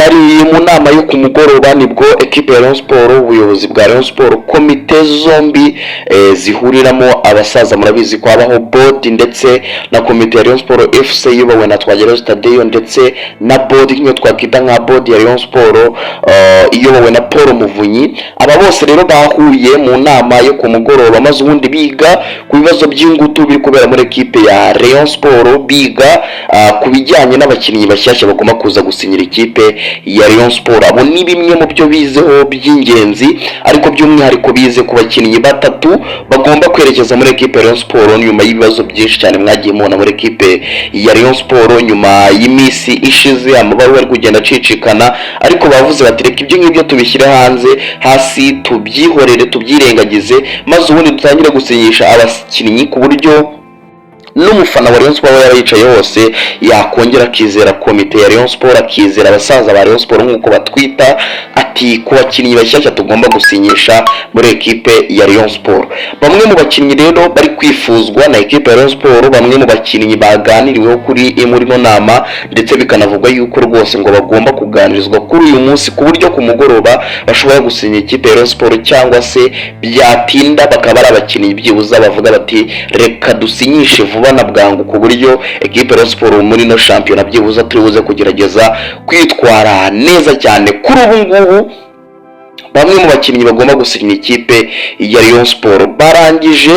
byari mu nama yo ku mugoroba nibwo ekipe ya Rayon Sport, ubuyobozi bwa Rayon Sport, komite zombi zihuriramo abasaza, murabizi ko habaho board ndetse na komite ya Rayon Sport FC iyobowe na Twagirayezu Thaddeo ndetse na board nk'iyo twakwita nka board ya Rayon Sport iyobowe na Paul Muvunyi. Aba bose rero bahuye mu nama yo ku mugoroba maze ubundi biga ku bibazo by'ingutu biri kubera muri ekipe ya Rayon Sport, biga ku bijyanye n'abakinnyi bashyashya bagomba kuza gusinyira ikipe ya Rayon Sport. Abo ni bimwe mu byo bizeho by'ingenzi, ariko by'umwihariko bize ku bakinnyi batatu bagomba kwerekeza muri ekipe ya Rayon Sport nyuma y'ibibazo byinshi cyane mwagiye mubona muri ekipe ya Rayon Sport nyuma y'imisi ishize, amabaruwa ari kugenda acicikana, ariko bavuze bati reka ibyo ngibyo tubishyire hanze hasi, tubyihorere tubyirengagize, maze ubundi dutangire gusinyisha abakinnyi ku buryo n'umufana wa Rayon Sport yaba yicaye hose yakongera akizera komite ya Rayon Sport, akizera abasaza ba Rayon Sport nk'uko batwita, ati ku bakinnyi bashyashya tugomba gusinyisha muri ekipe ya Rayon Sport. Bamwe mu bakinnyi rero bari kwifuzwa na ekipe ya Rayon Sport, bamwe mu bakinnyi baganiriweho kuri muri no nama, ndetse bikanavugwa yuko rwose ngo bagomba kuganirizwa kuri uyu munsi ku buryo ku mugoroba bashobora gusinya ikipe ya Rayon Sport, cyangwa se byatinda bakaba ari abakinnyi byibuza bavuga bati reka dusinyishe vuba na bwangu, ku buryo ekipe ya Rayon Sport muri no shampiyona byibuza turibuze kugerageza kwitwara neza cyane. Kuri ubu ngubu bamwe mu bakinnyi bagomba gusinya ikipe ya Rayon Sport barangije,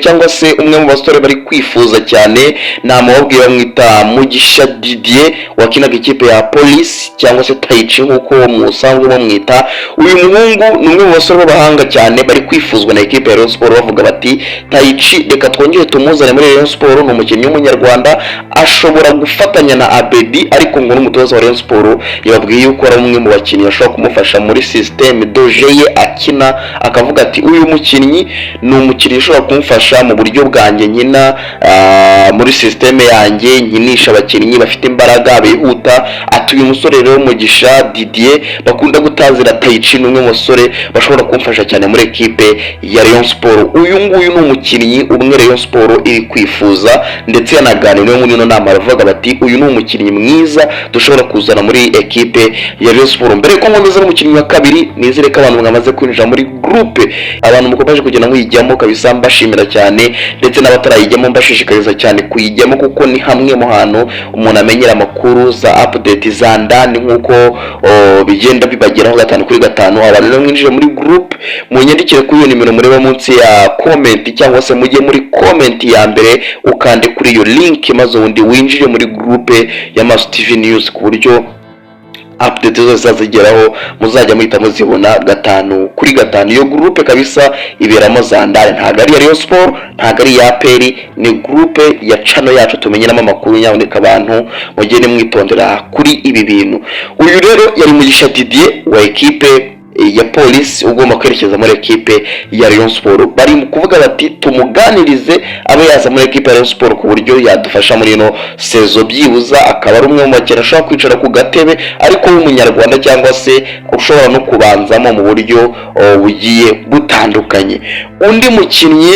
cyangwa se umwe mu basore bari kwifuza cyane namubabwiye bamwita Mugisha Didier wakinaga ikipe ya Police cyangwa se Taichi nk'uko musanzwe bamwita. Uyu muhungu ni umwe mu basore b'abahanga cyane bari kwifuzwa na ekipe ya Rayon Sport, bavuga bati Taichi reka twongere tumuzane muri Rayon Sport, ni umukinnyi w'umunyarwanda ashobora gufatanya na Abedi, ariko ngo n'umutoza wa Rayon Sport yababwiye yuko ari umwe mu bakinnyi bashobora kumufasha muri system dojeye akina, akavuga ati uyu mukinnyi ni umukinnyi ushobora kumufasha mu buryo bwanjye nkina muri systeme yanjye, nkinisha abakinnyi bafite imbaraga bihuta. Ati uyu musore rero Mugisha Didier bakunda gutazira Taichi ni umwe mu basore bashobora kumfasha cyane muri ekipe ya Rayon Sport. Uyu nguyu ni umukinnyi umwe Rayon Sport iri kwifuza, ndetse yanaganiriwe muri ino nama bavuga bati uyu ni umukinnyi mwiza dushobora kuzana muri ekipe ya Rayon Sport. Mbere ko nkomeza n'umukinnyi wa kabiri, nizere ko abantu mwamaze kwinjira muri groupe, abantu mukomeje kugenda mwiyijyamo kabisa, mbashimira cyane, ndetse n'abatarayijyamo mbashishikariza cyane kuyijyamo, kuko ni hamwe mu hantu umuntu amenyera amakuru za update za ndani nk'uko bigenda bibageraho 5 kuri 5. Abantu rero mwinjire muri groupe, munyandikire kuri iyo nimero mureba munsi ya comment, cyangwa se mujye muri comment ya mbere ukande kuri iyo link, maze ubundi winjire muri groupe ya Maso TV News, ku buryo update zose zigeraho muzajya muhita muzibona 5 kuri 5. Iyo groupe kabisa iberamo za ndani, ntago ari ya Rayon Sport, ntago ari ya APR, ni groupe ya channel yacu tumenyeramo amakuru, nyaboneka abantu mugende mwitondera kuri ibi bintu. Uyu rero yari Mugisha Didier wa ekipe ya Police ugomba kwerekeza muri ekipe ya Rayon Sport. Bari kuvuga bati tumuganirize abe yaza muri ekipe ya Rayon Sport ku buryo yadufasha muri no sezo, byibuza akaba ari umwe mu bakina ashobora kwicara ku gatebe ariko w'umunyarwanda, cyangwa se ushobora no kubanzamo mu buryo bugiye butandukanye. Undi mukinnyi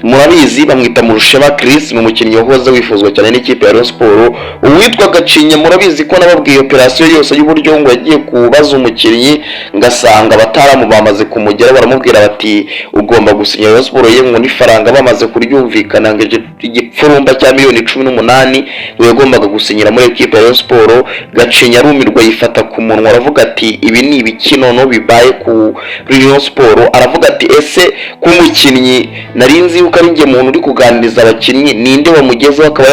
murabizi bamwita Murushema Chris, ni umukinnyi wahoze wifuzwa cyane n'ikipe ya Rayon Sport. Uwitwa Gacinya murabizi ko nababwiye operation yose y'uburyo ngo yagiye kubaza umukinnyi, ngasanga bataramu bamaze kumugera, baramubwira bati ugomba gusinya Rayon Sport, yemwe n'ifaranga bamaze kuryumvikana ngo igipfurumba cya miliyoni 18 yagombaga gusinyira muri ekipe ya Rayon Sport. Gacinya arumirwa yifata ku munwa, aravuga ati ibi ni ibikinono bibaye ku Rayon Sport. Aravuga ati ese ku mukinnyi narinzi uko ari nge muntu uri kuganiriza abakinnyi, ninde wamugezeho akaba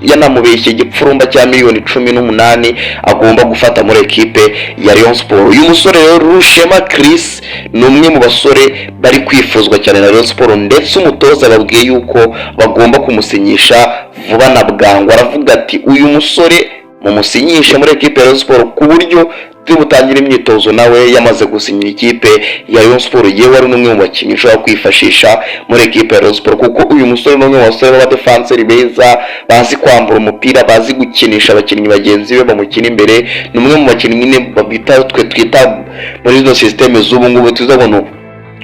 yanamubeshye igipfurumba cya miliyoni 18 agomba gufata muri ekipe ya Rayon Sport. Uyu musore rero Rushema Chris ni umwe mu basore bari kwifuzwa cyane na Rayon Sport, ndetse umutoza babwiye yuko bagomba kumusinyisha vuba na bwangu. Aravuga ati uyu musore mumusinyishe muri ekipe ya Rayon Sport ku buryo butangira imyitozo nawe yamaze gusinyira ikipe ya Rayon Sport. Yewe ari umwe mu bakinnyi ushobora kwifashisha muri ekipe ya Rayon Sport, kuko uyu musore ni umwe mu basore b'abadefenseur beza, bazi kwambura umupira, bazi gukinisha abakinnyi bagenzi be bamukina imbere. Ni umwe mu bakinnyi nyine babita twe twita muri izo systeme z'ubu ngubu tuzabona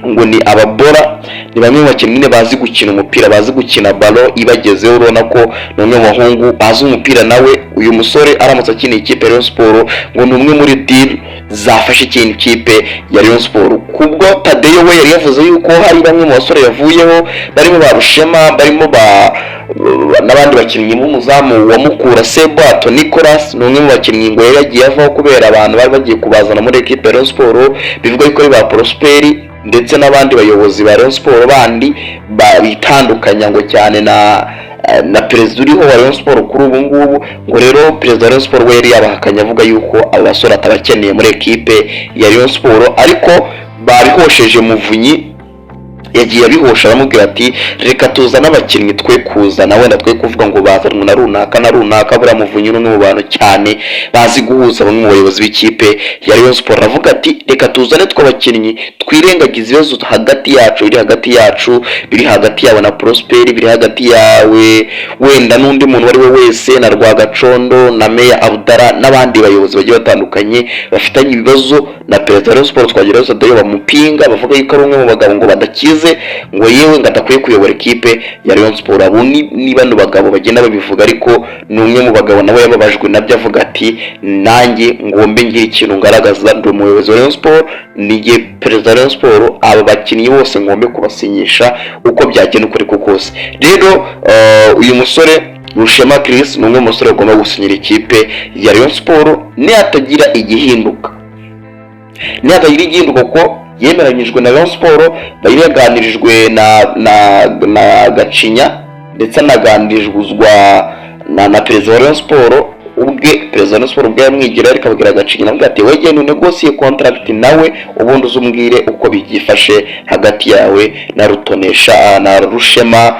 ngo ni ababora, ni bamwe mu bakinnyi bazi gukina umupira, bazi gukina balo ibagezeho. Urabona ko ni umwe mu bahungu bazi umupira. Nawe uyu musore aramutse akiniye ikipe ya Rayon Sport ngo ni umwe muri deal zafashe ikintu ikipe ya Rayon Sport. Kubwo Tadeyo we yari yavuze yuko hari bamwe mu basore yavuyeho barimo ba Rushema, barimo n'abandi bakinnyi b'umuzamu wa Mukura Sebato Nicolas, ni umwe mu bakinnyi ngo yari yagiye avaho kubera abantu bari bagiye kubazana muri ekipe ya Rayon Sport, bivuga ko ari ba Prosperi ndetse n'abandi bayobozi ba Rayon Sport bandi bitandukanya ngo cyane na perezida uriho wa Rayon Sport kuri ubu ngubu. Ngo rero perezida wa Rayon Sport we yari yabahakanye avuga yuko abasore atabakeneye muri ekipe ya Rayon Sport, ariko barihosheje Muvunyi yagiye abihosha aramubwira ati reka tuzana abakinnyi twe kuzana, wenda twe kuvuga ngo bazanwe na runaka na runaka. Buriya Muvunyi ni umwe mu bantu cyane bazi guhuza bamwe mu bayobozi b'ikipe ya Rayon Sport. Aravuga ati reka tuzane tw'abakinnyi twirengagiza ibibazo hagati yacu, biri hagati yacu, biri hagati yawe na Prosperi, biri hagati yawe wenda n'undi muntu wari we wese, na Rwagacondo na Meya Abdara n'abandi bayobozi bagiye batandukanye bafitanye ibibazo na perezida wa Rayon Sport. Twageraho Sadeyo bamupinga, bavuga yuko ari umwe mu bagabo ngo badakize, ngo yewe ngo adakwiye kuyobora ikipe ya Rayon Sport. Abo ni bano bagabo bagenda babivuga, ariko ni umwe mu bagabo nawe yababajwe nabyo, avuga ati nanjye ngombe ngire ikintu ngaragaza, ndi umuyobozi wa Rayon Sport, niye perezida wa Rayon Sport, aba bakinnyi bose ngombe kubasinyisha uko byagenda uko ariko kose. Rero uyu musore Rushema Chris ni umwe mu musore ugomba gusinyira ikipe ya Rayon Sport nihatagira igihinduka, ko yemeranyijwe na Rayon Sport, bari yaganirijwe na Gacinya ndetse anaganirizwa na perezida wa Rayon Sport ubwe. Perezida wa Rayon Sport ubwe yamwigira, ariko abwira Gacinya navuga ati wegeye negotiate contract nawe ubundi uzumbwire uko bigifashe hagati yawe na Rutonesha na Rushema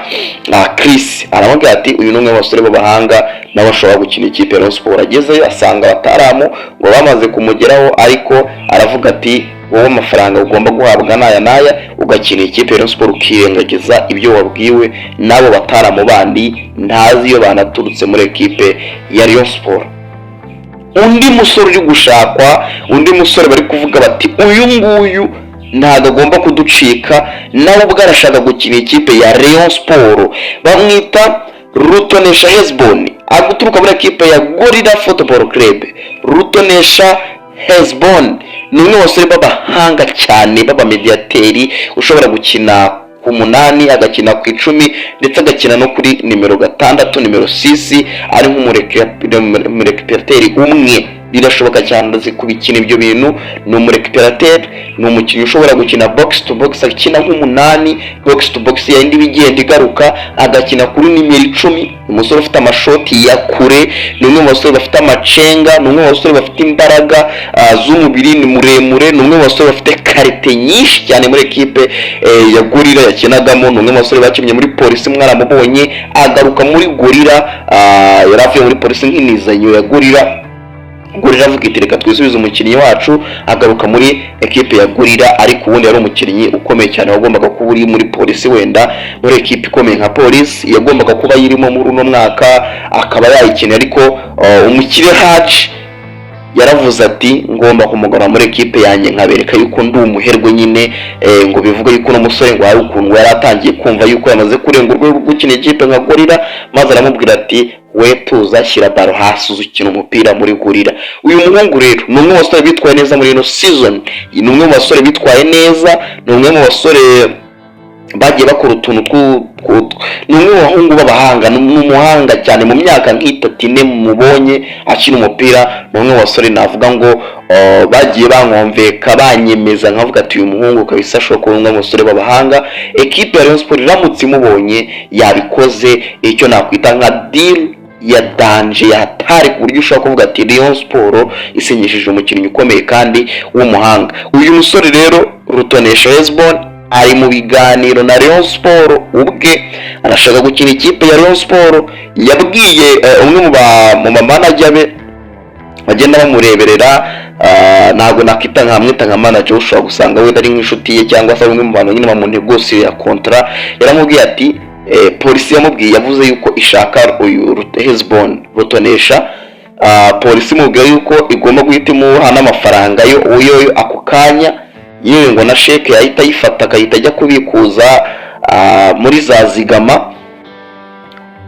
Chris. Aramubwira ati uyu ni umwe mu basore b'abahanga nawe ashobora gukina ikipe ya Rayon Sport. Agezeyo asanga bataramu ngo bamaze kumugeraho, ariko aravuga ati wowe amafaranga ugomba guhabwa n'aya ugakina ikipe ya Rayon Sport ukirengagiza ibyo wabwiwe n'abo bataramu bandi ntazi iyo banaturutse muri ekipe ya Rayon Sport. Undi musore uri gushakwa, undi musore bari kuvuga bati uyu nguyu ntabwo agomba kuducika, nawe ubwo arashaka gukina ikipe ya Rayon Sport, bamwita Rutonesha Hezbon, aguturuka muri ekipe ya Gorilla Football Club. Rutonesha Hezbon ni umwe basore b'abahanga cyane b'abamediateri, ushobora gukina ku 8, agakina ku 10 ndetse agakina no kuri nimero 6, nimero 6, ari nk'umurekiperateri umwe. Birashoboka cyane azi kubikina ibyo bintu, ni umurekiperateri, ni umukinnyi ushobora gukina box to box, akina nk'umunani box to box yindi bigenda igaruka, agakina kuri nimero 10. Umusore ufite amashoti ya kure, ni umwe mu basore bafite amacenga, ni umwe mu basore bafite imbaraga z'umubiri, ni muremure, ni umwe mu basore bafite karite nyinshi cyane muri ekipe ya Gorilla yakinagamo. Ni umwe mu basore bakinnye muri Polisi, mwaramubonye agaruka muri Gorilla, yaravuye muri Polisi nk'inizanyo ya Gorilla avuga iti reka twisubize umukinnyi wacu, agaruka muri ekipe ya Gorilla. Ariko ubundi yari umukinnyi ukomeye cyane, wagombaga kuba uri muri Polisi, wenda muri ekipe ikomeye nka Polisi yagombaga kuba yirimo muri uno mwaka akaba yayikeneye. Ariko umukire Haji yaravuze ati ngomba kumugana muri ekipe yanjye nkabereka yuko ndi umuherwe nyine, ngo bivuga yuko no musore ngo hari ukuntu yari atangiye kumva yuko yamaze kurenga urwego gukina ikipe nka Gorilla, maze aramubwira ati we tuza shyira baro hasi uzukina umupira muri Gorilla. Uyu muhungu rero ni umwe mu basore bitwaye neza muri ino season, ni umwe mu basore bitwaye neza, ni umwe mu basore bagiye bakora utuntu ni umwe mu bahungu b'abahanga, ni umuhanga cyane. Mu myaka nk'itatu mubonye akina umupira, ni umwe mu basore navuga ngo bagiye bankomveka banyemeza, nkavuga ati uyu muhungu kabisa ashobora kuba umwe mu basore b'abahanga. Ekipe ya Rayon Sport iramutse imubonye yabikoze icyo nakwita nka deal ya danje ya hatari, ku buryo ushobora kuvuga ati Rayon Sport isinyishije umukinnyi ukomeye kandi w'umuhanga. Uyu musore rero Rutonesha Hezbon ari mu biganiro na Rayon Sport ubwe, arashaka gukina ikipe ya Rayon Sport. Yabwiye umwe mu manager be bagenda bamureberera, ntabwo nakita nka manager, ushobora gusanga we ari nk'inshuti ye cyangwa se umwe mu bantu nyine mu negociation ya contrat. Yaramubwiye ati Polisi yamubwiye, yavuze yuko ishaka uyu Hezbon Rutonesha. Polisi imubwiye yuko igomba guhita imuha n'amafaranga yo ako kanya yewe ngo na sheke yahita ayifata akahita ajya kubikuza muri za zigama.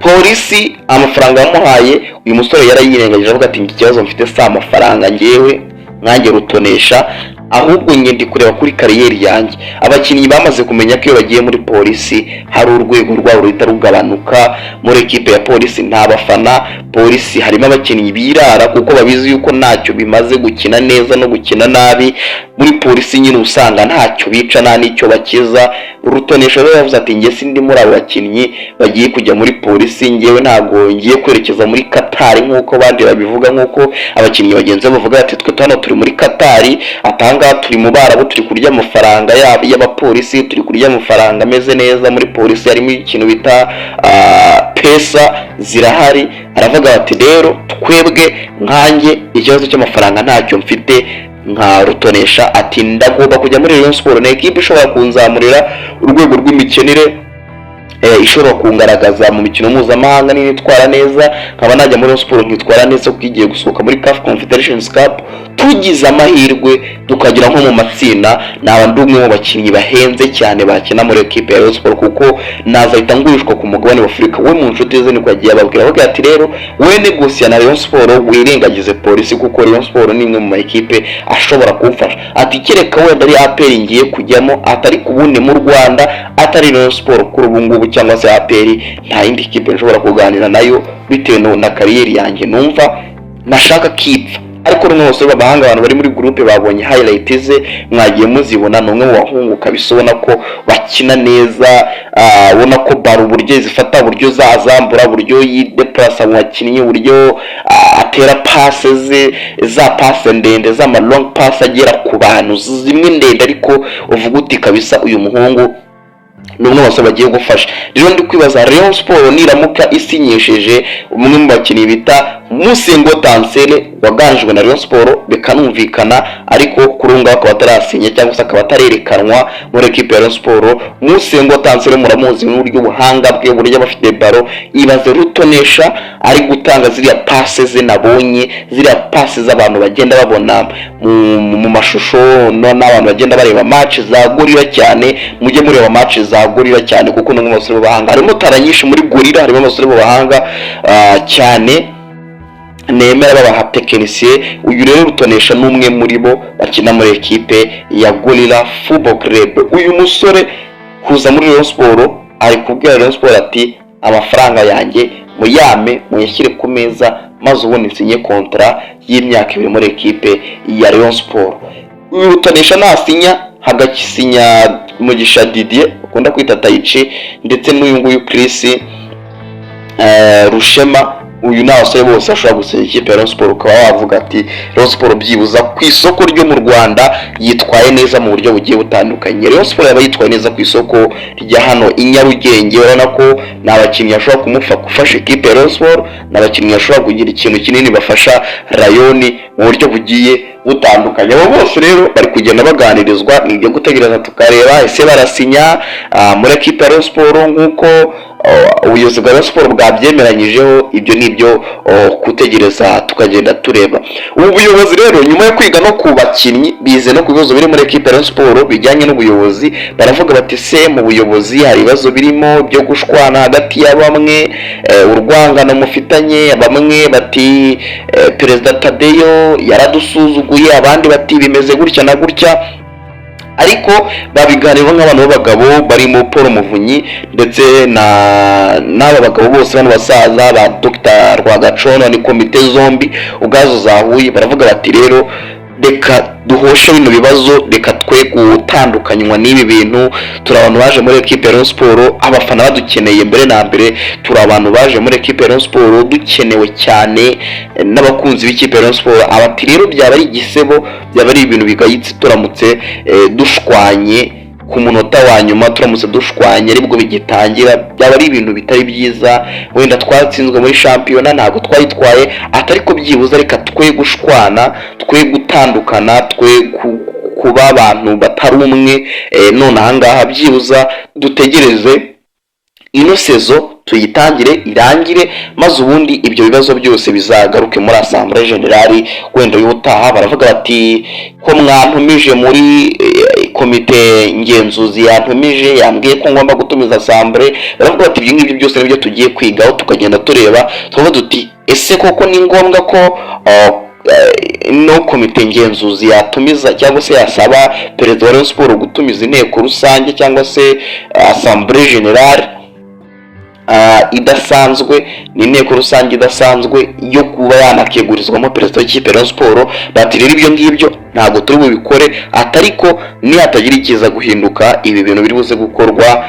Polisi amafaranga yamuhaye uyu musore yarayirengagije avuga ati iki kibazo mfite si amafaranga ngewe nkange Rutonesha, ahubwo nge ndi kureba kuri kariyeri yanjye. Abakinnyi bamaze kumenya ko iyo bagiye muri polisi hari urwego rwabo ruhita rugabanuka. Muri ekipe ya polisi nta bafana, polisi harimo abakinnyi birara kuko babizi yuko ntacyo bimaze gukina neza no gukina nabi. Muri polisi nyine usanga ntacyo bica nta n'icyo bakiza. Rutonesha rero yavuze ati nge sindi muri abo bakinnyi bagiye kujya muri polisi, ngewe ntabwo ngiye kwerekeza muri Qatar nk'uko bandi babivuga, nk'uko abakinnyi bagenzi bavuga ati twe hano turi muri Qatar, atanga turi mu Barabu, turi kurya amafaranga y'abapolisi, turi kurya amafaranga ameze neza. Muri polisi harimo ikintu bita pesa zirahari. Aravuga ati rero twebwe nkanjye ikibazo cy'amafaranga ntacyo mfite nka Rutonesha, ati ndagomba kujya muri Rayon Sport, na ekipe ishobora kunzamurira urwego rw'imikinire, ishobora kungaragaza mu mikino mpuzamahanga nitwara neza, nkaba najya muri Rayon Sport nkitwara neza kuko igiye gusohoka muri CAF Confederation Cup, tugize amahirwe tukagira nko mu matsinda. Naba ndi umwe mu bakinnyi bahenze cyane bakina muri ekipe ya Rayon Sport kuko nazahita ngurishwa ku mugabane wa Afurika. We mu nshuti ze niko yagiye ababwira, avuga ati rero we negosia na Rayon Sport, wirengagize polisi kuko Rayon Sport ni imwe mu ekipe ashobora kumfasha. Ati kereka wenda ari APR ngiye kujyamo, atari kubundi mu Rwanda atari Rayon Sport kuri ubu ngubu cyangwa se APR, nta yindi ekipe nshobora kuganira nayo bitewe na kariyeri yanjye numva nashaka kipfa. Ariko rumwe bose b'abahanga abantu bari muri groupe babonye highlight ze, mwagiye muzibona, numwe mu bahunguka bisubona ko bakina neza, ubona ko baro uburyo zifata, uburyo zazambura, uburyo yideplace mu bakinnyi, uburyo atera passe ze, za passe ndende za long pass agera ku bantu zimwe ndende, ariko uvuga uti kabisa uyu muhungu numwe bose bagiye gufasha. Rero ndi kwibaza Rayon Sport niramuka isinyesheje umwe mu bakinnyi bita Musengo Tansele waganjwe na Rayon Sport bikanumvikana, ariko kurunga akaba atarasinya cyangwa se akaba atarerekanwa muri ekipe ya Rayon Sport. Musengo Tansele muramuzi n'uburyo buhanga bwe, buryo bafite baro. Ibaze Rutonesha ari gutanga ziriya passe ze nabonye, ziriya passe z'abantu bagenda babona mu mashusho n'abantu bagenda bareba match za Gorilla cyane. Mujye mureba match za Gorilla cyane kuko n'umwe mu basore b'abahanga, harimo taranyinshi muri Gorilla, harimo abasore b'abahanga cyane nemera babaha tekinisiye. Uyu rero Rutonesha n'umwe muri bo bakina muri ekipe ya Gorilla Football Club. Uyu musore kuza muri Rayon Sport ari kubwira Rayon Sport ati amafaranga yanjye muyame muyashyire ku meza, maze ubundi nsinye kontra y'imyaka 2 muri ekipe ya Rayon Sport. Uyu Rutonesha nasinya hagakisinya Mugisha Didier ukunda kwita Taichi, ndetse n'uyu nguyu Chris Rushema. Uyu n'abasore bose ashobora gusinya ikipe ya Rayon Sport, ukaba wavuga ati Rayon Sport byibuza ku isoko ryo mu Rwanda yitwaye neza mu buryo bugiye butandukanye. Rayon Sport yaba yitwaye neza ku isoko rya hano i Nyarugenge, urabona ko n'abakinnyi ashobora gufasha ikipe ya Rayon Sport, n'abakinnyi ashobora kugira ikintu kinini bafasha Rayon mu buryo bugiye butandukanye. Abo bose rero bari kugenda baganirizwa, nibyo gutegereza tukareba ese barasinya muri ekipe ya Rayon Sport nk'uko ubuyobozi bwa Rayon Sport bwabyemeranyijeho. Ibyo nibyo kutegereza tukagenda tureba. Ubu buyobozi rero nyuma yo kwiga no ku bakinnyi bize no ku bibazo biri muri ekipe ya Rayon Sport bijyanye n'ubuyobozi, baravuga bati se mu buyobozi hari ibibazo birimo byo gushwana hagati ya bamwe, urwangano mufitanye. Bamwe bati Perezida Tadeyo yaradusuzuguye, abandi bati bimeze gutya na gutya, ariko babiganiraho nk'abantu b'abagabo barimo Paul Muvunyi ndetse n'aba bagabo bose bano basaza ba Dr Rwagacono, ni komite zombi ubwazo zahuye. Baravuga bati rero reka duhoshe bino bibazo, reka twe gutandukanywa n'ibi bintu. Turi abantu baje muri ekipe ya Rayon Sport, abafana badukeneye mbere na mbere. Turi abantu baje muri ekipe ya Rayon Sport dukenewe cyane n'abakunzi b'ikipe ya Rayon Sport. Abati rero byaba ari igisebo, byaba ari ibintu bigayitse turamutse dushwanye ku munota wa nyuma, turamutse dushwanye aribwo bigitangira, byaba ari ibintu bitari byiza. Wenda twatsinzwe muri shampiyona ntabwo twayitwaye, atari ko byibuza reka twe gushwana, twe gutandukana, twe kuba abantu batari umwe. None ahangaha byibuza dutegereze ino sezo tuyitangire irangire, maze ubundi ibyo bibazo byose bizagaruke muri Assemblée Générale wenda y'utaha. Baravuga bati ko mwantumije muri komite ngenzuzi yantumije yambwiye ko ngomba gutumiza asambure, baravuga bati ibyo ngibyo byose nibyo tugiye kwigaho tukagenda tureba, tuvuga duti ese koko ni ngombwa ko no komite ngenzuzi yatumiza cyangwa se yasaba perezida wa Rayon Sports gutumiza inteko rusange cyangwa se assemblée générale idasanzwe, ni inteko rusange idasanzwe yo kuba yanakegurizwamo perezida w'ikipe Rayon Sports. Bati rero ibyo ngibyo ntabwo turi bubikore, atariko nihatagira ikiza guhinduka ibi bintu biri buze gukorwa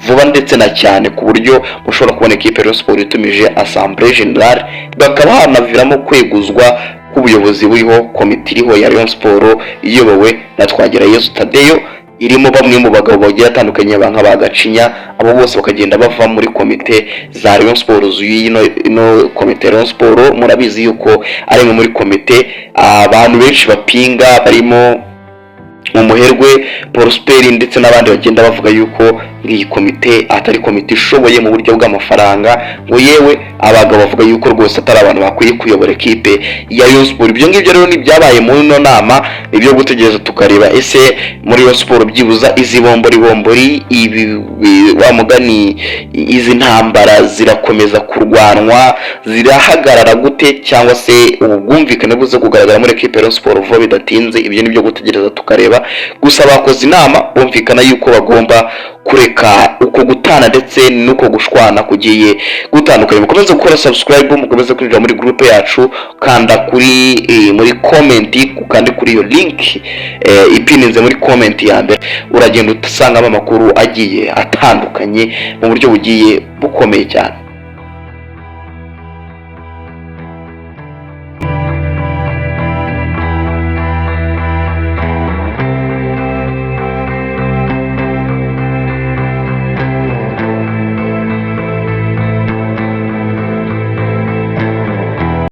vuba ndetse na cyane, ku buryo mushobora kubona ikipe Rayon Sports itumije assemblée générale, bakaba hanaviramo kweguzwa k'ubuyobozi buriho, komite iriho ya Rayon Sports iyobowe na Twagirayezu Tadeyo, irimo bamwe mu bagabo bagiye atandukanye nk'aba Gacinya, abo bose bakagenda bava muri komite za Rayon Sports. ino komite Rayon Sports murabizi yuko ari muri komite abantu benshi bapinga, barimo Umuherwe Prosper ndetse n'abandi bagenda bavuga yuko iyi komite atari komite ishoboye mu buryo bw'amafaranga, ngo yewe abagabo bavuga yuko rwose atari abantu bakwiye kuyobora ekipe ya Rayon Sports. Ibyo ngibyo rero nibyabaye muri ino nama, ibyo gutegereza tukareba ese muri Rayon Sports byibuza izi bombori wa mugani izi ntambara zirakomeza kurwanwa, zirahagarara gute, cyangwa se ubwumvikane buze kugaragara muri ekipe ya Rayon Sports vuba bidatinze. Ibyo nibyo gutegereza tukareba, gusa bakoze inama bumvikana yuko bagomba kureka uko gutana ndetse nuko gushwana kugiye gutandukanye. Mukomeze gukora subscribe, mukomeze kwinjira muri group yacu, kanda kuri muri comment, kandi kuri iyo link ipininze muri comment ya mbere, uragenda usangamo amakuru agiye atandukanye mu buryo bugiye bukomeye cyane.